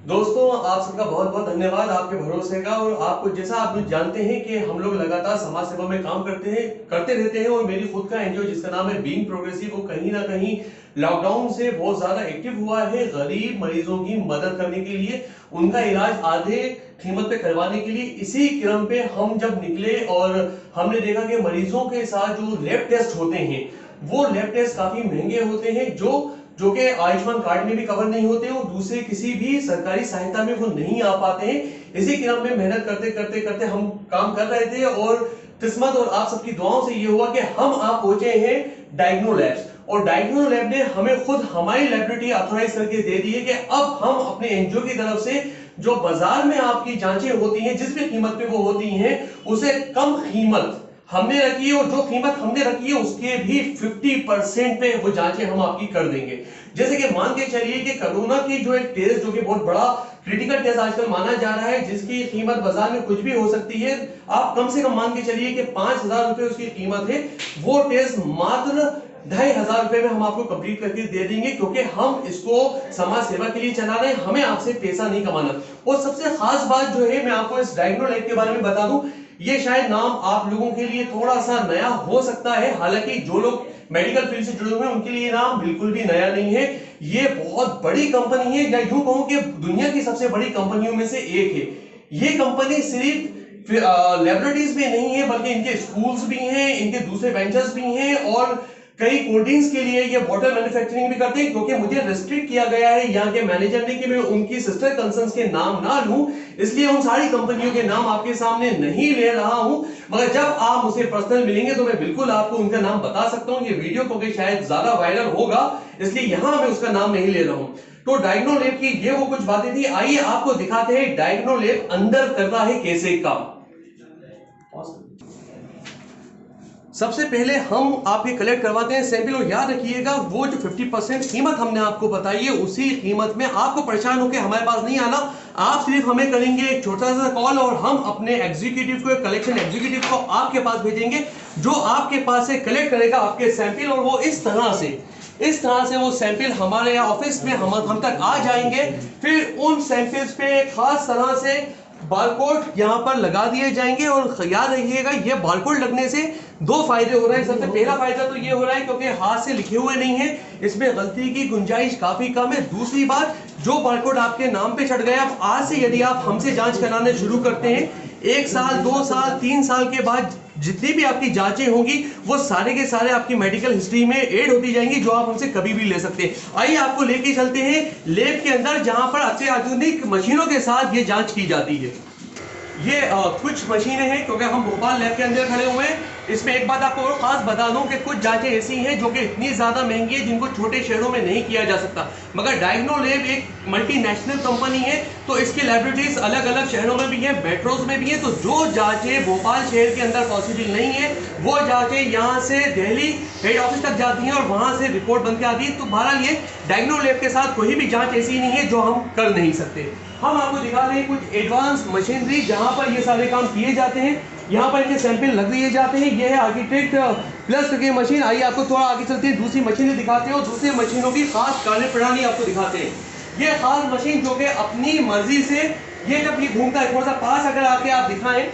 दोस्तों, आप सबका बहुत बहुत धन्यवाद आपके भरोसे का। और आपको जैसा आप लोग जानते हैं कि हम लोग लगातार समाज सेवा में काम करते रहते हैं। और मेरी खुद का एनजीओ जिसका नाम है बीइंग प्रोग्रेसिव, वो कहीं ना कहीं लॉकडाउन से बहुत ज्यादा एक्टिव हुआ है गरीब मरीजों की मदद करने के लिए, उनका इलाज आधे कीमत पे करवाने के लिए। इसी क्रम पे हम जब निकले और हमने देखा कि मरीजों के साथ जो लैब टेस्ट होते हैं वो लैब टेस्ट काफी महंगे होते हैं, जो जो कि आयुष्मान कार्ड में भी कवर नहीं होते हैं और दूसरे किसी भी सरकारी सहायता में वो नहीं आ पाते हैं। इसी क्रम में मेहनत करते करते करते हम काम कर रहे थे और किस्मत और आप सबकी दुआओं से ये हुआ कि हम आप पहुंचे हैं डायग्नो लैब्स। और डायग्नो लैब ने हमें खुद हमारी लैबोरेटरी ऑथराइज करके दे दी है कि अब हम अपने एनजीओ की तरफ से जो बाजार में आपकी जांचें होती हैं जिस भी कीमत पे वो होती हैं, उसे कम कीमत हमने रखी है। और जो कीमत हमने रखी है उसके भी 50% पे वो जांचें हम आपकी कर देंगे। जैसे कि मान के चलिए कि कोरोना की जो एक टेस्ट, जो कि बहुत बड़ा क्रिटिकल टेस्ट आजकल माना जा रहा है, जिसकी कीमत बाजार में कुछ भी हो सकती है, आप कम से कम मान के चलिए कि 5,000 रुपए उसकी कीमत है। वो टेस्ट मात्र 2,500 रुपए में हम आपको कंप्लीट करके दे देंगे, क्योंकि हम इसको समाज सेवा के लिए चला रहे हैं, हमें आपसे पैसा नहीं कमाना। और सबसे खास बात जो है, मैं आपको इस डायग्नो लैब के बारे में बता दूं, ये शायद नाम आप लोगों के लिए थोड़ा सा नया हो सकता है। हालांकि जो लोग मेडिकल फील्ड से जुड़े हुए हैं उनके लिए नाम बिल्कुल भी नया नहीं है। ये बहुत बड़ी कंपनी है, या यूं कहूं कि दुनिया की सबसे बड़ी कंपनियों में से एक है। ये कंपनी सिर्फ लेबोरेटरीज में नहीं है, बल्कि इनके स्कूल्स भी हैं, इनके दूसरे वेंचर्स भी हैं, और कई कोल्ड ड्रिंक्स के लिए ये बॉटल मैन्युफैक्चरिंग भी करते हैं। क्योंकि मुझे रेस्ट्रिक्ट किया गया है यहाँ के मैनेजर ने कि मैं उनकी सिस्टर कंसर्न्स के नाम ना लूं, इसलिए उन सारी कंपनियों के नाम आपके सामने नहीं ले रहा हूं। मगर जब आप मुझे पर्सनल मिलेंगे तो मैं बिल्कुल आपको उनका नाम बता सकता हूं। ये वीडियो क्योंकि शायद ज्यादा वायरल होगा, इसलिए यहां मैं उसका नाम नहीं ले रहा हूं। तो डायग्नो लैब की ये वो कुछ बातें थी। आइए आपको दिखाते हैं डायग्नो लैब अंदर करता है कैसे काम। सबसे पहले हम आपके कलेक्ट करवाते हैं सैंपल। और याद रखिएगा, वो जो 50% कीमत हमने आपको बताई है, उसी कीमत में आपको परेशान होकर हमारे पास नहीं आना। आप सिर्फ हमें करेंगे एक छोटा सा कॉल और हम अपने एग्जीक्यूटिव को, कलेक्शन एग्जीक्यूटिव को आपके पास भेजेंगे, जो आपके पास से कलेक्ट करेगा आपके सैंपल। और वो इस तरह से वो सैंपल हमारे ऑफिस में हम तक आ जाएंगे। फिर उन सैंपल्स पे खास तरह से बारकोड यहां पर लगा दिए जाएंगे। और याद रखिएगा, ये बारकोड लगने से दो फायदे हो रहे हैं। सबसे पहला फायदा तो ये हो रहा है क्योंकि हाथ से लिखे हुए नहीं है, इसमें गलती की गुंजाइश काफी कम है। दूसरी बात, जो बारकोड आपके नाम पे चढ़ गया, अब आज से यदि आप हमसे जांच कराने शुरू करते हैं, 1 साल 2 साल 3 साल के बाद जितनी भी आपकी जांचें होंगी, वो सारे के सारे आपकी मेडिकल हिस्ट्री में ऐड होती जाएंगी, जो आप हमसे कभी भी ले सकते हैं। आइए आपको लेके चलते हैं लैब के अंदर, जहां पर अत्याधुनिक मशीनों के साथ ये जांच की जाती है। ये कुछ मशीनें हैं, क्योंकि हम भोपाल लैब के अंदर खड़े हुए हैं। इसमें एक बात आपको और खास बता दूं कि कुछ जांचें ऐसी हैं जो कि इतनी ज्यादा महंगी है, जिनको छोटे शहरों में नहीं किया जा सकता। मगर डायग्नो लैब एक मल्टीनेशनल कंपनी है, तो इसकी लैबोरेटरीज अलग अलग शहरों में भी है, मेट्रोज में भी है। तो जो जांचें भोपाल शहर के अंदर पॉसिबल नहीं है, वो जांचें यहाँ से दिल्ली हेड ऑफिस तक जाती हैं और वहां से रिपोर्ट बन के आती है। तो बहरहाल ये डायग्नो लैब के साथ कोई भी जांच ऐसी नहीं है जो हम कर नहीं सकते। हम आपको दिखा रहे हैं कुछ एडवांस मशीनरी जहां पर ये सारे काम किए जाते हैं। यहाँ पर इनके सैंपल लग दिए जाते हैं। ये है आर्किटेक्ट प्लस की मशीन। आइए आपको थोड़ा आगे चलते हैं, दूसरी मशीनें दिखाते हैं और दूसरी मशीनों की खास कार्यप्रणाली आपको दिखाते हैं। ये खास मशीन जो कि अपनी मर्जी से, ये जब ये घूमता है, थोड़ा सा पास अगर आके आप दिखाएं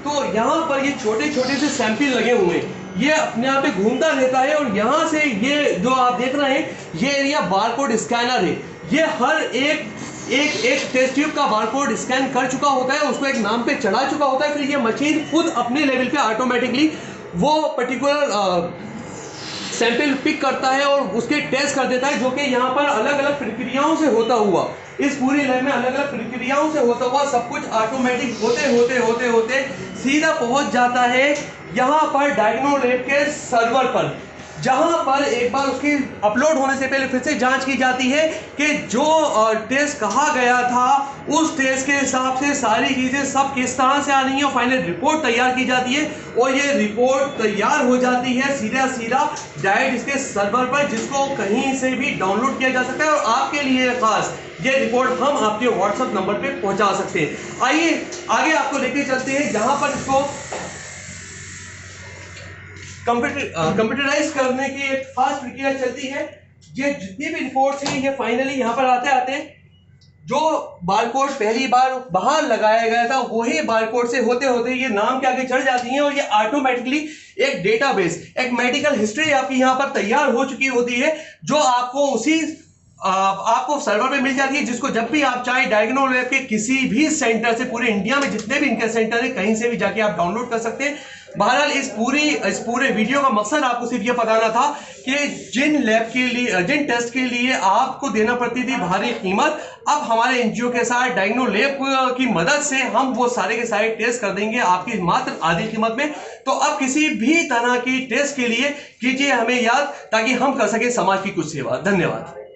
तो यहाँ पर ये छोटे छोटे से सैंपल लगे हुए हैं, ये अपने आप में घूमता रहता है। और यहाँ से ये जो आप देख रहे हैं, ये एरिया बारकोड स्कैनर है। ये हर एक टेस्ट ट्यूब का बारकोड स्कैन कर चुका होता है, उसको एक नाम पे चढ़ा चुका होता है। फिर ये मशीन खुद अपने लेवल पे ऑटोमेटिकली वो पर्टिकुलर सैंपल पिक करता है और उसके टेस्ट कर देता है, जो कि यहाँ पर अलग अलग प्रक्रियाओं से होता हुआ, इस पूरी लैब में अलग अलग प्रक्रियाओं से होता हुआ सब कुछ ऑटोमेटिक होते सीधा पहुंच जाता है यहाँ पर डायग्नो लैब के सर्वर पर, जहां पर एक बार उसकी अपलोड होने से पहले फिर से जांच की जाती है कि जो टेस्ट कहा गया था उस टेस्ट के हिसाब से सारी चीजें सब किस तरह से आ रही है, और फाइनल रिपोर्ट तैयार की जाती है। और ये रिपोर्ट तैयार हो जाती है सीधा डायरेक्ट इसके सर्वर पर, जिसको कहीं से भी डाउनलोड किया जा सकता है। और आपके लिए खास ये रिपोर्ट हम आपके व्हाट्सएप नंबर पे पहुंचा सकते हैं। आइए आगे आपको लेके चलते हैं, जहां पर इसको कंप्यूटराइज करने की एक खास प्रक्रिया चलती है। ये जितनी भी रिपोर्ट्स हैं, ये फाइनली यहाँ पर आते जो बारकोड पहली बार बाहर लगाया गया था वही बारकोड से होते होते ये नाम के आगे चढ़ जाती हैं और ये ऑटोमेटिकली एक डेटाबेस, एक मेडिकल हिस्ट्री आपकी यहां पर तैयार हो चुकी होती है, जो आपको उसी आपको सर्वर पे मिल जाती है, जिसको जब भी आप चाहे डायग्नो लैब के किसी भी सेंटर से, पूरे इंडिया में जितने भी इनके सेंटर है, कहीं से भी जाके आप डाउनलोड कर सकते हैं। बहरहाल इस पूरे वीडियो का मकसद आपको सिर्फ ये बताना था कि जिन लैब के लिए, जिन टेस्ट के लिए आपको देना पड़ती थी भारी कीमत, अब हमारे एनजीओ के साथ डायग्नो लैब की मदद से हम वो सारे के सारे टेस्ट कर देंगे आपकी मात्र आधी कीमत में। तो अब किसी भी तरह की टेस्ट के लिए कीजिए हमें याद, ताकि हम कर सके समाज की कुछ सेवा। धन्यवाद।